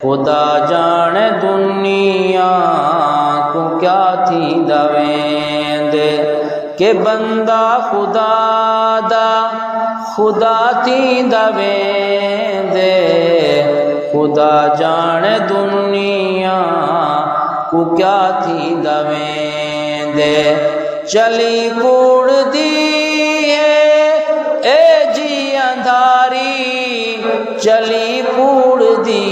खुदा जाने दुनिया को क्या थींदा वेंदे के बंदा खुदा दा खुदा थींदा वेंदे। खुदा जाने दुनिया को क्या थींदा वेंदे। चली कूड़दी ए जी अंधारी, चली कूड़दी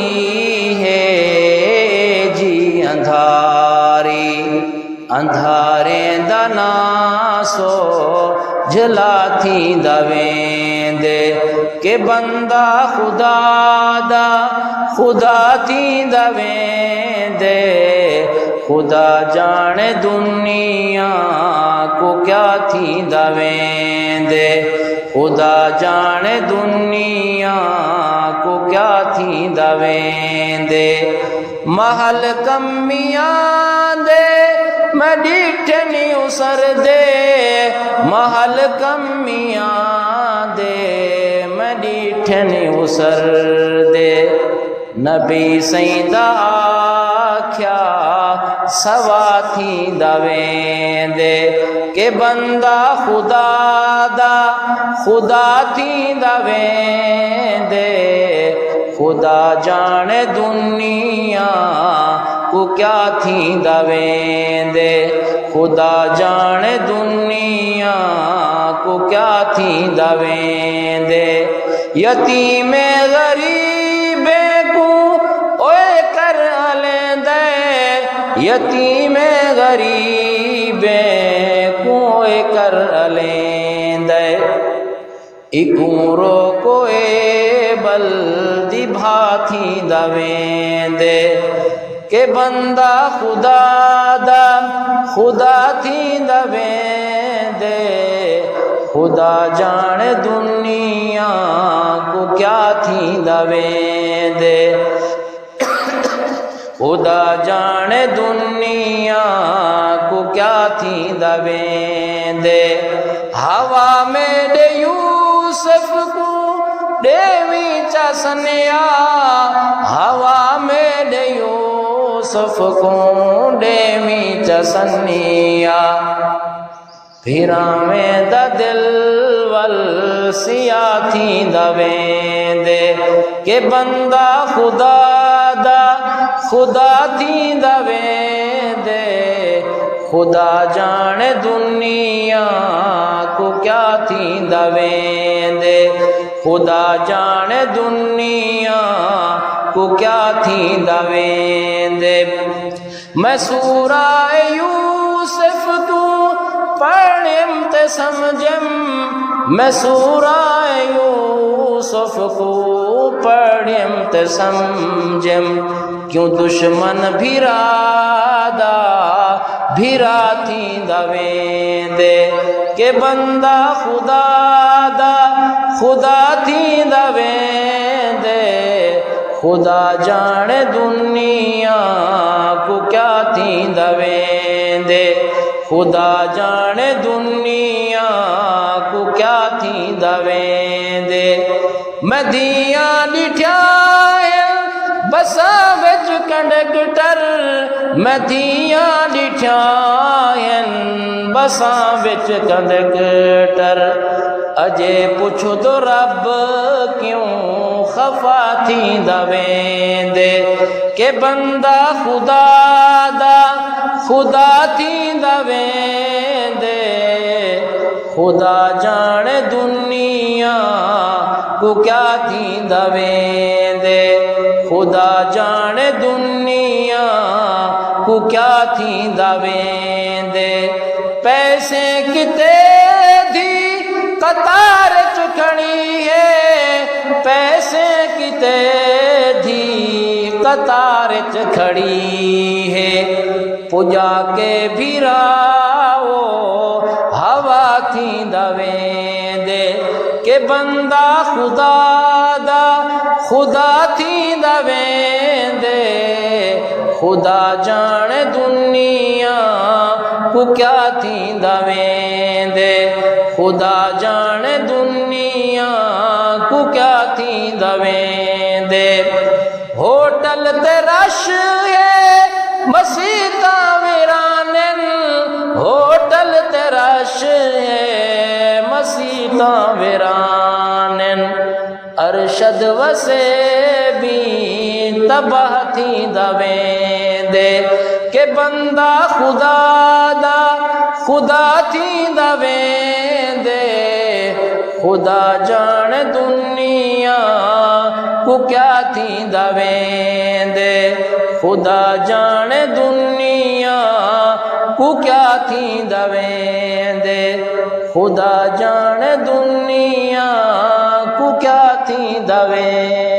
है जी अंधारी। अंधारे दा नासो झला थींदा वेंदे के बंदा खुदा दा खुदा थींदा वेंदे। खुदा जाने दुनिया को क्या थींदा वेंदे। खुदा जाने दुनिया को क्या थींदा वेंदे। महल कमियां दे मैं डिठनी उसर दे, महल कमियां दे मैं डिठनी उसर दे। नबी सईंदा आख्या सवा थींदा वेंदे के बंदा खुदा दा खुदा थींदा वेंदे। खुदा जाने दुनिया को क्या थींदा वेंदे। खुदा जाने दुनिया को क्या थींदा वेंदे। यतीमे गरीबे को ओए कर हलेंदे, यतीमे गरीबे को ओए कर हलेंदे। इकूरो कोए बल्दी भाथींदा वेंदे के बंदा खुदा दा खुदा थींदा वेंदे। खुदा जाने दुनिया को क्या थींदा वेंदे। खुदा जाने दुनिया को क्या थींदा वेंदे। हवा में दे यूसुफ को देवी चसनिया, हवा में दे यूसुफ को देवी चसनिया। फिरा में दा दिल वल सिया थींदा वेंदे के बंदा खुदा दा खुदा थींदा वेंदे। खुदा जाने दुनिया को क्या थींदा वेंदे। खुदा जाने दुनिया को क्या थींदा वेंदे। मैं सूरा यूसुफ को पढ़िम ते समझम, मैं सूरा यूसुफ को पढ़िम ते समझम। क्यों दुश्मन भिरादा भिरा थींदा वेंदे के बंदा खुदा दा खुदा थींदा वेंदे। खुदा जाने दुनिया को क्या थींदा वेंदे। खुदा जाने दुनिया को क्या थींदा वेंदे। मैं दिया डिठा बसा विच कंडक्टर, मैं दिया डिठा बसा विच कंडक्टर। अजे पुछो तो रब क्यों खफा थींदा वेंदे के बंदा खुदा दा खुदा थींदा वेंदे। खुदा जाने दुनिया को क्या थींदा वेंदे। खुदा जाने दुनिया को क्या थींदा वेंदे। पैसे किते दी कतार चुखणी है, पैसे किते दी कतार च खड़ी है। पुजा के भिराओ हवा थींदा वेंदे के बंदा खुदा दा खुदा थींदा वेंदे। खुदा जाने दुनिया को क्या थींदा वेंदे। खुदा जाने दुनिया को क्या थींदा वेंदे। होटल ते रश है मसीता वीरानन, होटल ते रश है मसीता वीरानन। अरशद वसे भी तबाह थी दवेंदे के बंदा खुदा दा खुदा थी दवेंदे। खुदा जान दुनिया को क्या थी दवेंदे, खुदा जान दुनिया को क्या थी दवेंदे, खुदा जान दुनिया को क्या थी दवेंदे।